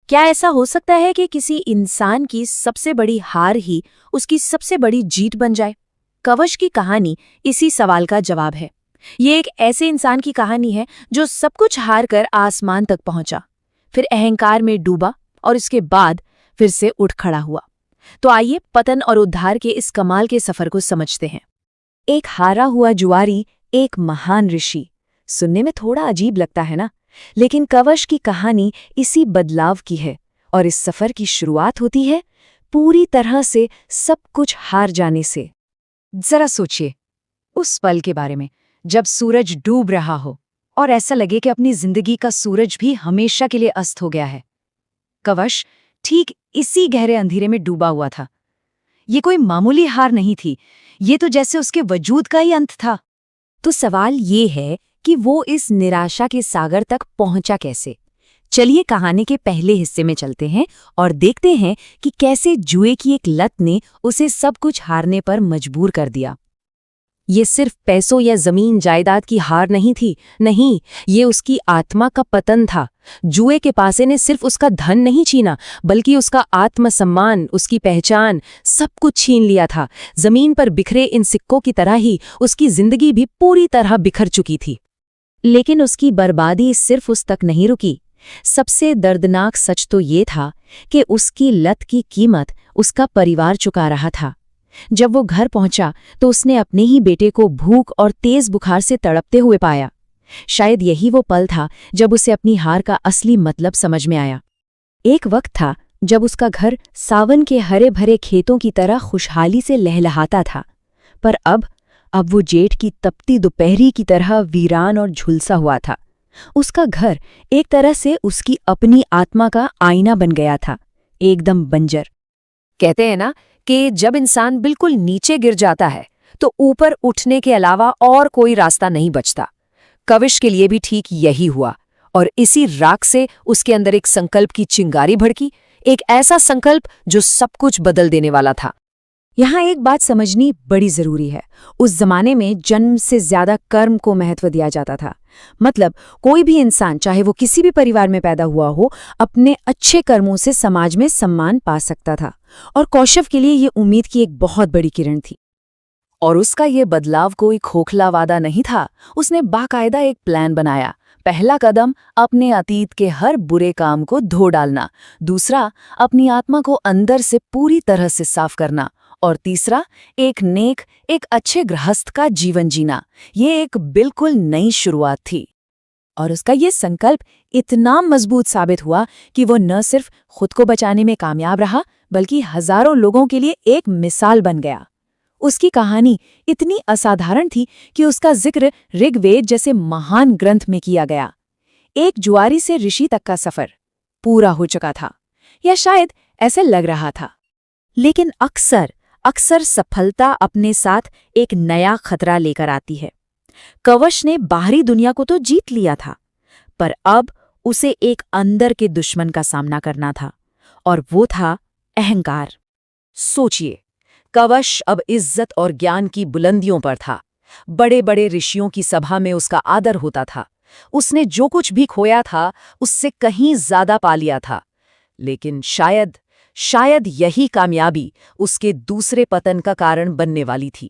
क्या ऐसा हो सकता है कि किसी इंसान की सबसे बड़ी हार ही उसकी सबसे बड़ी जीत बन जाए? कवच की कहानी इसी सवाल का जवाब है। ये एक ऐसे इंसान की कहानी है जो सब कुछ हार कर आसमान तक पहुंचा, फिर अहंकार में डूबा और इसके बाद फिर से उठ खड़ा हुआ। तो आइए पतन और उद्धार के इस कमाल के सफर को समझते हैं। एक हारा हुआ जुआरी, एक महान ऋषि। सुनने में थोड़ा अजीब लगता है ना, लेकिन कवच की कहानी इसी बदलाव की है। और इस सफर की शुरुआत होती है पूरी तरह से सब कुछ हार जाने से। जरा सोचिए उस पल के बारे में, जब सूरज डूब रहा हो और ऐसा लगे कि अपनी जिंदगी का सूरज भी हमेशा के लिए अस्त हो गया है। कवच ठीक इसी गहरे अंधेरे में डूबा हुआ था। ये कोई मामूली हार नहीं थी, ये तो जैसे उसके वजूद का ही अंत था। तो सवाल ये है कि वो इस निराशा के सागर तक पहुंचा कैसे। चलिए कहानी के पहले हिस्से में चलते हैं और देखते हैं कि कैसे जुए की एक लत ने उसे सब कुछ हारने पर मजबूर कर दिया। ये सिर्फ पैसों या जमीन जायदाद की हार नहीं थी, नहीं, ये उसकी आत्मा का पतन था। जुए के पासे ने सिर्फ उसका धन नहीं छीना, बल्कि उसका आत्मसम्मान, उसकी पहचान, सब कुछ छीन लिया था। जमीन पर बिखरे इन सिक्कों की तरह ही उसकी जिंदगी भी पूरी तरह बिखर चुकी थी। लेकिन उसकी बर्बादी सिर्फ उस तक नहीं रुकी। सबसे दर्दनाक सच तो ये था कि उसकी लत की कीमत उसका परिवार चुका रहा था। जब वो घर पहुंचा तो उसने अपने ही बेटे को भूख और तेज बुखार से तड़पते हुए पाया। शायद यही वो पल था जब उसे अपनी हार का असली मतलब समझ में आया। एक वक्त था जब उसका घर सावन के हरे भरे खेतों की तरह खुशहाली से लहलहाता था, पर अब वो जेठ की तपती दोपहरी की तरह वीरान और झुलसा हुआ था। उसका घर एक तरह से उसकी अपनी आत्मा का आईना बन गया था, एकदम बंजर। कहते हैं ना कि जब इंसान बिल्कुल नीचे गिर जाता है तो ऊपर उठने के अलावा और कोई रास्ता नहीं बचता। कवच के लिए भी ठीक यही हुआ, और इसी राख से उसके अंदर एक संकल्प की चिंगारी भड़की, एक ऐसा संकल्प जो सब कुछ बदल देने वाला था। यहाँ एक बात समझनी बड़ी जरूरी है। उस जमाने में जन्म से ज्यादा कर्म को महत्व दिया जाता था। मतलब कोई भी इंसान, चाहे वो किसी भी परिवार में पैदा हुआ हो, अपने अच्छे कर्मों से समाज में सम्मान पा सकता था। और कौशव के लिए ये उम्मीद की एक बहुत बड़ी किरण थी। और उसका ये बदलाव कोई खोखला वादा नहीं था। उसने बाकायदा एक प्लान बनाया। पहला कदम, अपने अतीत के हर बुरे काम को धो डालना। दूसरा, अपनी आत्मा को अंदर से पूरी तरह से साफ करना। और तीसरा, एक नेक, एक अच्छे गृहस्थ का जीवन जीना। ये एक बिल्कुल नई शुरुआत थी। और उसका ये संकल्प इतना मजबूत साबित हुआ कि वो न सिर्फ खुद को बचाने में कामयाब रहा, बल्कि हजारों लोगों के लिए एक मिसाल बन गया। उसकी कहानी इतनी असाधारण थी कि उसका जिक्र ऋग्वेद जैसे महान ग्रंथ में किया गया। एक जुआरी से ऋषि तक का सफर पूरा हो चुका था, या शायद ऐसे लग रहा था। लेकिन अक्सर सफलता अपने साथ एक नया खतरा लेकर आती है। कवच ने बाहरी दुनिया को तो जीत लिया था, पर अब उसे एक अंदर के दुश्मन का सामना करना था, और वो था अहंकार। सोचिए, कवच अब इज्जत और ज्ञान की बुलंदियों पर था। बड़े बड़े ऋषियों की सभा में उसका आदर होता था। उसने जो कुछ भी खोया था उससे कहीं ज्यादा पा लिया था। लेकिन शायद यही कामयाबी उसके दूसरे पतन का कारण बनने वाली थी।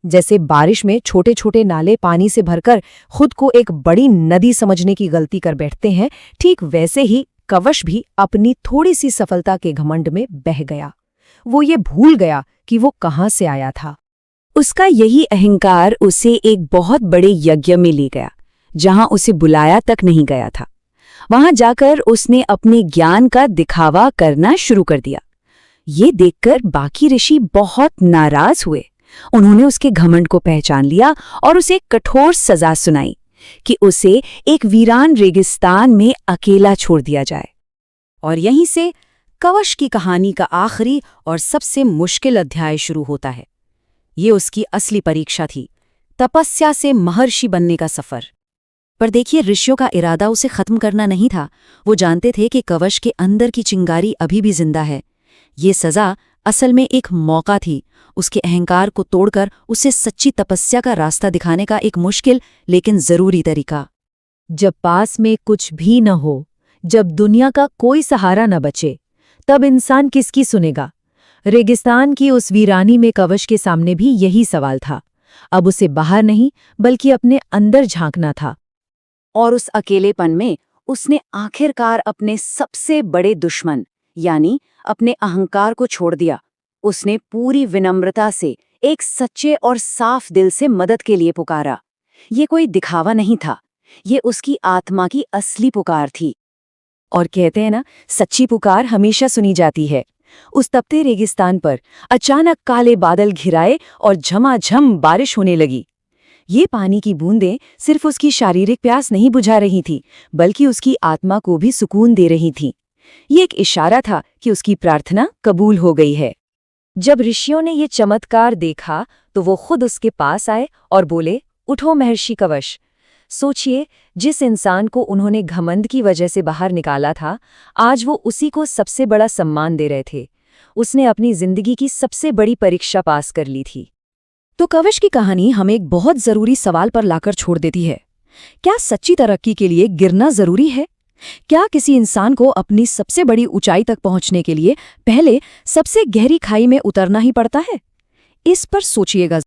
जैसे बारिश में छोटे छोटे नाले पानी से भरकर खुद को एक बड़ी नदी समझने की गलती कर बैठते हैं, ठीक वैसे ही कवच भी अपनी थोड़ी सी सफलता के घमंड में बह गया। वो ये भूल गया कि वो कहाँ से आया था। उसका यही अहंकार उसे एक बहुत बड़े यज्ञ में ले गया, जहां उसे बुलाया तक नहीं गया था। वहां जाकर उसने अपने ज्ञान का दिखावा करना शुरू कर दिया। ये देखकर बाकी ऋषि बहुत नाराज हुए। उन्होंने उसके घमंड को पहचान लिया और उसे कठोर सजा सुनाई कि उसे एक वीरान रेगिस्तान में अकेला छोड़ दिया जाए। और यहीं से कवच की कहानी का आखिरी और सबसे मुश्किल अध्याय शुरू होता है। ये उसकी असली परीक्षा थी, तपस्या से महर्षि बनने का सफर। पर देखिए, ऋषियों का इरादा उसे खत्म करना नहीं था। वो जानते थे कि कवच के अंदर की चिंगारी अभी भी जिंदा है। ये सजा असल में एक मौका थी, उसके अहंकार को तोड़कर उसे सच्ची तपस्या का रास्ता दिखाने का एक मुश्किल लेकिन जरूरी तरीका। जब पास में कुछ भी न हो, जब दुनिया का कोई सहारा न बचे, तब इंसान किसकी सुनेगा? रेगिस्तान की उस वीरानी में कवच के सामने भी यही सवाल था। अब उसे बाहर नहीं, बल्कि अपने अंदर झांकना था। और उस अकेलेपन में उसने आखिरकार अपने सबसे बड़े दुश्मन यानी अपने अहंकार को छोड़ दिया। उसने पूरी विनम्रता से एक सच्चे और साफ दिल से मदद के लिए पुकारा। ये कोई दिखावा नहीं था, ये उसकी आत्मा की असली पुकार थी। और कहते हैं ना, सच्ची पुकार हमेशा सुनी जाती है। उस तपते रेगिस्तान पर अचानक काले बादल घिराए और झमाझम बारिश होने लगी। ये पानी की बूंदें सिर्फ उसकी शारीरिक प्यास नहीं बुझा रही थी, बल्कि उसकी आत्मा को भी सुकून दे रही थी। ये एक इशारा था कि उसकी प्रार्थना कबूल हो गई है। जब ऋषियों ने ये चमत्कार देखा तो वो खुद उसके पास आए और बोले, उठो महर्षि कवश। सोचिए, जिस इंसान को उन्होंने घमंड की वजह से बाहर निकाला था, आज वो उसी को सबसे बड़ा सम्मान दे रहे थे। उसने अपनी जिंदगी की सबसे बड़ी परीक्षा पास कर ली थी। तो कवच की कहानी हमें एक बहुत जरूरी सवाल पर लाकर छोड़ देती है। क्या सच्ची तरक्की के लिए गिरना जरूरी है? क्या किसी इंसान को अपनी सबसे बड़ी ऊंचाई तक पहुंचने के लिए पहले सबसे गहरी खाई में उतरना ही पड़ता है? इस पर सोचिएगा।